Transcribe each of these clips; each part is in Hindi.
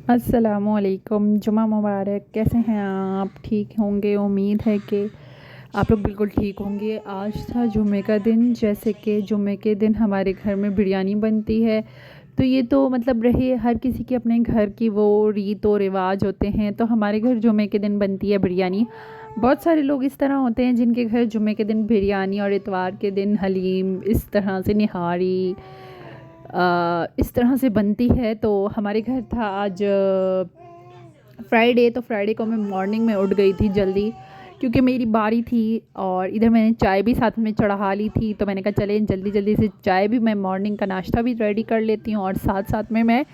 अस्सलामुअलैकुम, जुमा मुबारक। कैसे हैं आप? ठीक होंगे, उम्मीद है कि आप लोग बिल्कुल ठीक होंगे। आज था जुमे का दिन। जैसे कि जुमे के दिन हमारे घर में बिरयानी बनती है, तो ये तो मतलब रहे हर किसी के अपने घर की वो रीत और रिवाज होते हैं। तो हमारे घर जुमे के दिन बनती है बिरयानी। बहुत सारे लोग इस तरह होते हैं जिनके घर जुमे के दिन बिरयानी और इतवार के दिन हलीम, इस तरह से निहारी इस तरह से बनती है। तो हमारे घर था आज फ्राइडे। तो फ्राइडे को मैं मॉर्निंग में उठ गई थी जल्दी, क्योंकि मेरी बारी थी और इधर मैंने चाय भी साथ में चढ़ा ली थी। तो मैंने कहा चले जल्दी जल्दी से चाय भी, मैं मॉर्निंग का नाश्ता भी रेडी कर लेती हूँ और साथ साथ में मैं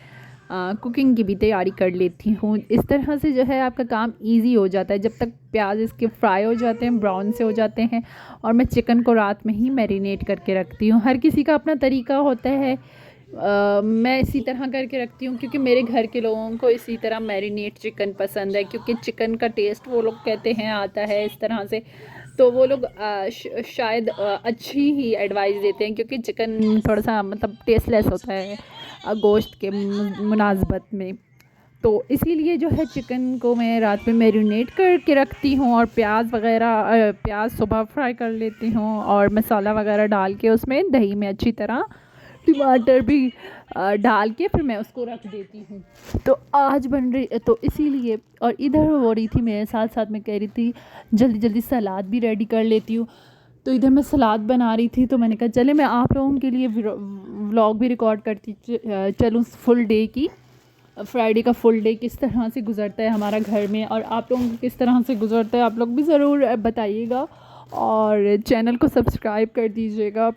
कुकिंग की भी तैयारी कर लेती हूँ। इस तरह से जो है आपका काम इजी हो जाता है जब तक प्याज इसके फ्राई हो जाते हैं, ब्राउन से हो जाते हैं। और मैं चिकन को रात में ही मैरिनेट करके रखती हूँ। हर किसी का अपना तरीका होता है। मैं इसी तरह करके रखती हूँ क्योंकि मेरे घर के लोगों को इसी तरह मैरिनेट चिकन पसंद है, क्योंकि चिकन का टेस्ट वो लोग कहते हैं आता है इस तरह से। तो वो लोग शायद अच्छी ही एडवाइस देते हैं, क्योंकि चिकन थोड़ा सा मतलब टेस्टलेस होता है गोश्त के मुनासबत में। तो इसीलिए जो है चिकन को मैं रात में मैरिनेट करके रखती हूँ और प्याज वगैरह प्याज सुबह फ्राई कर लेती हूँ और मसाला वगैरह डाल के उसमें दही में अच्छी तरह टमाटर भी डाल के फिर मैं उसको रख देती हूँ। तो आज बन रही तो इसीलिए, और इधर हो रही थी मेरे साथ साथ में कह रही थी जल्दी जल्दी सलाद भी रेडी कर लेती हूँ। तो इधर मैं सलाद बना रही थी, तो मैंने कहा चले मैं आप लोगों के लिए व्लॉग भी रिकॉर्ड करती चलूँ फुल डे की। फ्राइडे का फुल डे किस तरह से गुज़रता है हमारा घर में, और आप लोगों को किस तरह से गुज़रता है आप लोग भी ज़रूर बताइएगा। और चैनल को सब्सक्राइब कर दीजिएगा,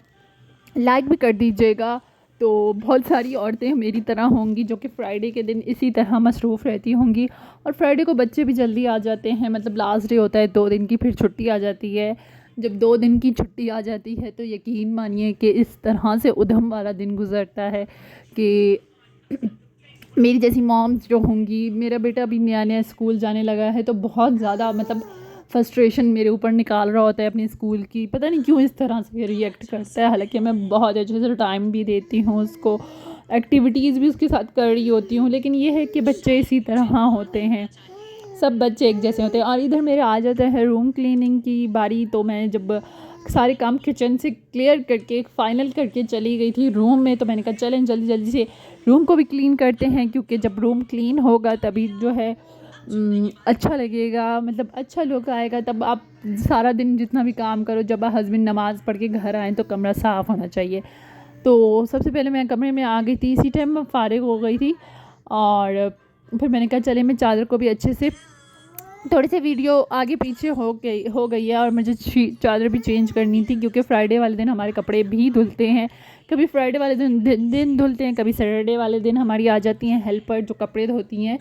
लाइक भी कर दीजिएगा। तो बहुत सारी औरतें मेरी तरह होंगी जो कि फ्राइडे के दिन इसी तरह मसरूफ़ रहती होंगी। और फ्राइडे को बच्चे भी जल्दी आ जाते हैं, मतलब लास्ट डे होता है 2 दिन की, फिर छुट्टी आ जाती है। जब 2 दिन की छुट्टी आ जाती है तो यकीन मानिए कि इस तरह से उधम वाला दिन गुज़रता है कि मेरी जैसी मॉम्स जो होंगी, मेरा बेटा अभी नया नया स्कूल जाने लगा है, तो बहुत ज़्यादा मतलब फ्रस्ट्रेशन मेरे ऊपर निकाल रहा होता है अपने स्कूल की। पता नहीं क्यों इस तरह से रिएक्ट करता है, हालांकि मैं बहुत अच्छे से टाइम भी देती हूँ उसको, एक्टिविटीज़ भी उसके साथ कर रही होती हूँ। लेकिन ये है कि बच्चे इसी तरह होते हैं, सब बच्चे एक जैसे होते हैं। और इधर मेरे आ जाता है रूम क्लीनिंग की बारी। तो मैं जब सारे काम किचन से क्लियर करके फाइनल करके चली गई थी रूम में, तो मैंने कहा चलें जल्दी जल्दी से रूम को भी क्लीन करते हैं, क्योंकि जब रूम क्लीन होगा तभी जो है अच्छा लगेगा, मतलब अच्छा लुक आएगा। तब आप सारा दिन जितना भी काम करो, जब हस्बैंड नमाज़ पढ़ के घर आएँ तो कमरा साफ़ होना चाहिए। तो सबसे पहले मैं कमरे में आ गई थी, इसी टाइम मैं फ़ारिग हो गई थी। और फिर मैंने कहा चले मैं चादर को भी अच्छे से, थोड़ी सी वीडियो आगे पीछे हो गई है और मुझे चादर भी चेंज करनी थी, क्योंकि फ्राइडे वाले दिन हमारे कपड़े भी धुलते हैं। कभी फ्राइडे वाले दिन धुलते हैं, कभी सैटरडे वाले दिन हमारी आ जाती हैं हेल्पर जो कपड़े धोती हैं।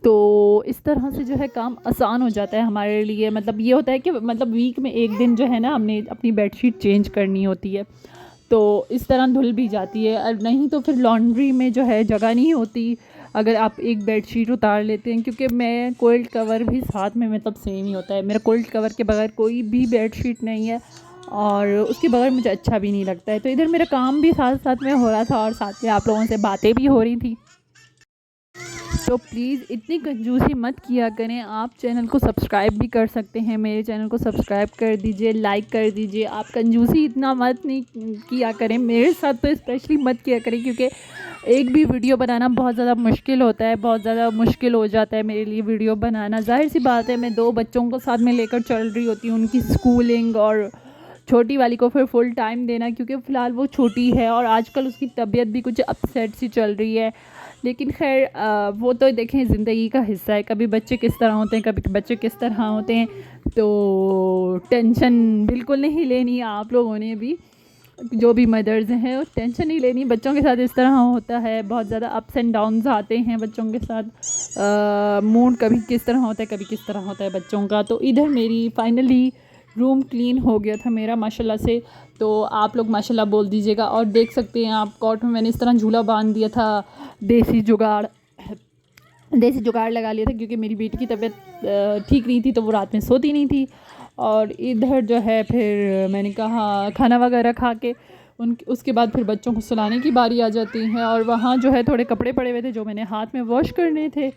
तो इस तरह से जो है काम आसान हो जाता है हमारे लिए। मतलब ये होता है कि मतलब वीक में एक दिन जो है ना हमने अपनी बेडशीट चेंज करनी होती है, तो इस तरह धुल भी जाती है। और नहीं तो फिर लॉन्ड्री में जो है जगह नहीं होती अगर आप एक बेडशीट उतार लेते हैं, क्योंकि मैं कोल्ड कवर भी साथ में मतलब सेम ही होता है मेरा। कोल्ड कवर के बगैर कोई भी बेडशीट नहीं है और उसके बगैर मुझे अच्छा भी नहीं लगता है। तो इधर मेरा काम भी साथ साथ में हो रहा था और साथ में आप लोगों से बातें भी हो रही थी। तो प्लीज़ इतनी कंजूसी मत किया करें। आप चैनल को सब्सक्राइब भी कर सकते हैं, मेरे चैनल को सब्सक्राइब कर दीजिए, लाइक कर दीजिए। आप कंजूसी इतना मत नहीं किया करें, मेरे साथ तो स्पेशली मत किया करें, क्योंकि एक भी वीडियो बनाना बहुत ज़्यादा मुश्किल होता है, बहुत ज़्यादा मुश्किल हो जाता है मेरे लिए वीडियो बनाना। ज़ाहिर सी बात है, मैं 2 बच्चों को साथ में लेकर चल रही होती हूँ, उनकी स्कूलिंग और छोटी वाली को फिर फुल टाइम देना, क्योंकि फ़िलहाल वो छोटी है और आजकल उसकी तबीयत भी कुछ अपसेट सी चल रही है। लेकिन खैर वो तो देखें ज़िंदगी का हिस्सा है, कभी बच्चे किस तरह होते हैं, कभी बच्चे किस तरह होते हैं। तो टेंशन बिल्कुल नहीं लेनी आप लोगों ने भी, जो भी मदर्स हैं, वो टेंशन नहीं लेनी। बच्चों के साथ इस तरह होता है, बहुत ज़्यादा अप्स एंड डाउन्स आते हैं बच्चों के साथ। मूड कभी किस तरह होता है, कभी किस तरह होता है बच्चों का। तो इधर मेरी फाइनली रूम क्लीन हो गया था मेरा माशाल्लाह से। तो आप लोग माशाल्लाह बोल दीजिएगा। और देख सकते हैं आप कॉट में मैंने इस तरह झूला बांध दिया था, देसी जुगाड़ लगा लिया था, क्योंकि मेरी बेटी की तबीयत ठीक नहीं थी, तो वो रात में सोती नहीं थी। और इधर जो है फिर मैंने कहा खाना वगैरह खा के उसके बाद फिर बच्चों को सुलाने की बारी आ जाती है। और वहाँ जो है थोड़े कपड़े पड़े हुए थे जो मैंने हाथ में वॉश करने थे,